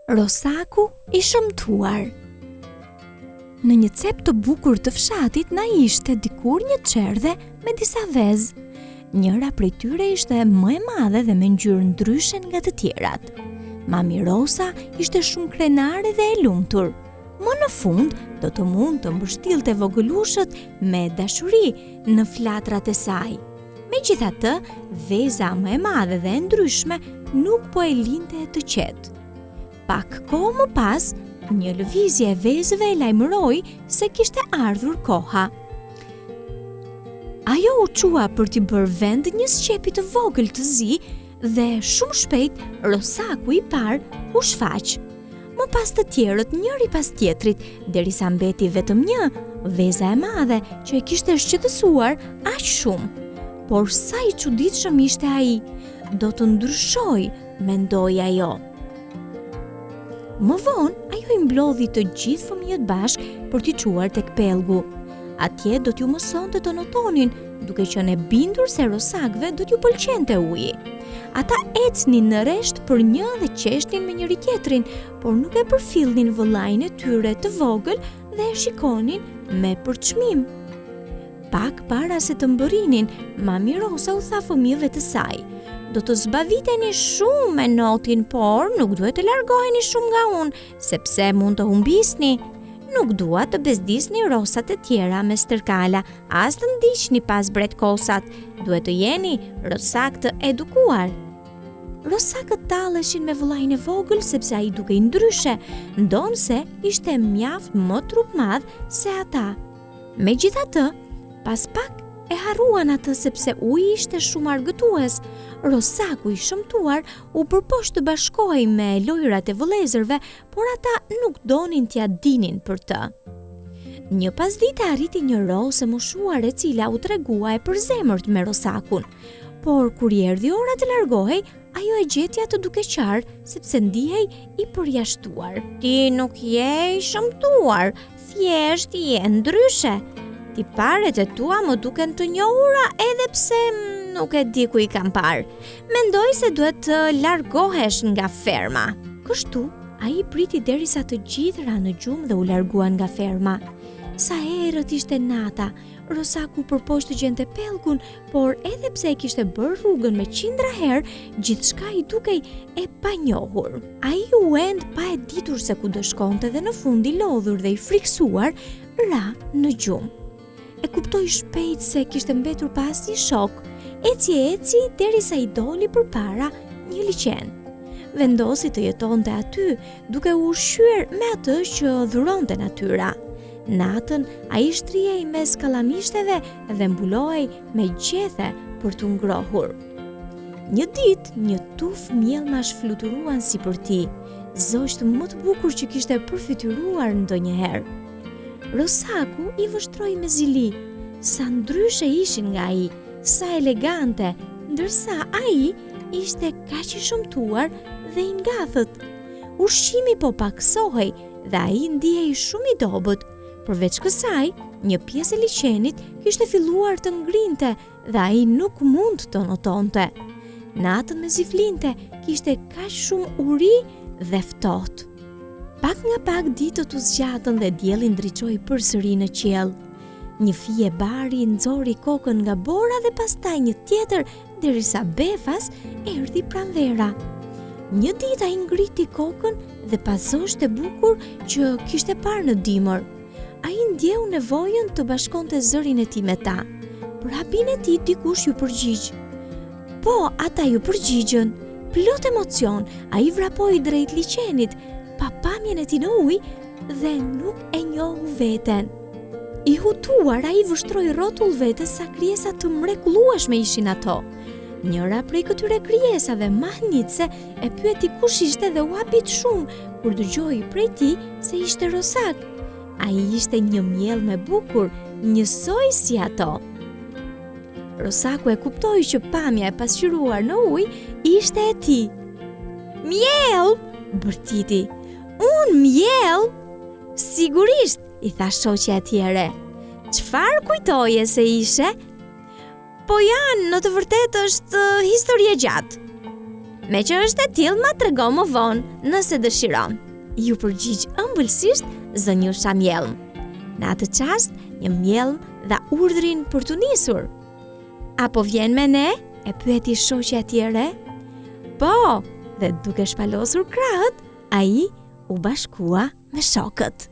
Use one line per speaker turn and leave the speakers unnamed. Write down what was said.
Rosaku i shëmtuar. Në një cep të bukur të fshatit na ishte dikur një çerdhe me disa vezë. Njëra prej tyre ishte më e madhe dhe me ngjyrë ndryshe nga të tjerat. Mami Rosa ishte shumë krenare dhe e lumtur. Më në fund do të mund të mbështillte vogëlushët me dashuri në flatrat e saj. Megjithatë, veza më e madhe dhe e ndryshme nuk po e linte të qetë. Pak kohë më pas, një lëvizje e vezëve e lajmëroi se kishte ardhur koha. Ajo u qua për t'i bërë vend një sqepi të vogël të zi dhe shumë shpejt Rosaku i parë u shfaq. Më pas të tjerët njëri pas tjetrit, derisa mbeti vetëm një, veza e madhe që e kishte shqetësuar aq shumë. Por sa i çuditshëm ishte ai, do të ndryshoj, mendoi ajo. Më vonë, ajo i mblodhi të gjithë fëmijët bashkë për t'i çuar tek pellgu. Atje do t'ju mësonte të notonin, duke qenë e bindur se rosakëve do t'ju pëlqente uji. Ata ecnin në rresht për një dhe qeshnin me njëri tjetrin, por nuk e përfillnin vëllain e tyre të vogël dhe e shikonin me përçmim. Pak para se të mbërrinin, Mami Rosa u tha fëmijëve të saj: "Do të zbaviteni shumë me notin, por nuk duhet të largoheni shumë nga unë, sepse mund të humbisni. Nuk dua të bezdisni rosat e tjera me stërkala, as të ndiqni pas bretkosat. Duhet të jeni rosak të edukuar." Rosakët talleshin me vëllain e vogël sepse ai dukej ndryshe, ndonse ishte mjaft më trupmadh se ata. Megjithatë, pas pak e harruan atë sepse uji ishte shumë argëtues. Rosaku i shëmtuar u përpoq të bashkohej me lojrat e vëllezërve, por ata nuk donin t'ia dinin për të. Një pasdite arriti një rosë e moshuar e cila u tregua e përzemërt me Rosakun. Por kur i erdhi ora të largohej, ajo e gjeti atë duke qarë sepse ndihej i përjashtuar. "Ti nuk je i shëmtuar, thjesht je ndryshe. Tiparet e tua më duken të njohura edhe pse nuk e di ku i kam parë. Mendoj se duhet të largohesh nga ferma." Kështu, ai priti derisa të gjithë ranë në gjumë dhe u larguan nga ferma. Sa herët ishte nata, Rosaku përpoq të gjente pellgun, por edhe pse e kishte bërë rrugën me qindra herë, gjithçka i dukej e panjohur. Ai u end pa e ditur se ku do shkonte dhe në fund i lodhur dhe i friksuar, ra në gjumë. E kuptoi shpejt se kishte mbetur pas një shok. Eci derisa i doli përpara një liqen. Vendosi të jetonte aty, duke u ushqyer me atë që dhuronte natyra. Natën ai shtrihej mes kallamishteve dhe mbulohej me gjethe për t'u ngrohur. Një ditë, një tuf mjellmash fluturuan sipër tij, zogj më të bukur që kishte përfituar ndonjëherë. Rosaku i vështroi me zili. Sa ndryshe ishin nga ai, sa elegante, ndërsa ai ishte kaq i shëmtuar dhe i ngathët. Ushqimi po paksohej dhe ai ndihej shumë i dobët. Përveç kësaj, një pjesë e liqenit kishte filluar të ngrinte dhe ai nuk mund të notonte. Natën me ziflinte, kishte kaq shumë uri dhe ftohtë. Pak nga pak ditët u zgjatën dhe dielli ndriçoi përsëri në qiell. Një fije bari nxori kokën nga bora dhe pastaj një tjetër derisa befas erdhi pranvera. Një ditë ai ngriti kokën dhe pasosh të bukur që kishte parë në dimër. Ai ndjeu nevojën të bashkonte zërin e tij me ta. Për hapin e tij dikush ju përgjigj. Po, ata ju përgjigjën. Plot emocion, ai vrapoi drejt liqenit, pa pamjen e tij në ujë dhe nuk e njohu veten. I hutuar, ai vështroi rrotull vetes sa krijesa të mrekullueshme ishin ato. Njëra prej këtyre krijesave mahnitse e pyeti kush ishte dhe u habit shumë kur dëgjoi prej tij se ishte rosak. Ai ishte një miell me bukur, njësoj si ato. Rosaku e kuptoi që pamja e pasqyruar në ujë ishte e tij. "Miell!" bërtiti. "Unë miell?" "Sigurisht," i tha shoqja e tjere. "Çfarë kujtoje se ishe?" "Po janë, në të vërtetë është histori e gjatë." Me që është e tillë, ma trego më vonë nëse dëshiron. Ju përgjigj ëmbëlsisht zënjusha Mjelm. Në atë çast, një mjelm dha urdhrin për të nisur. Apo vjen me ne? E pyeti shoqja tjere. Po, dhe duke shpalosur krahët, ai u bashkua me shokët.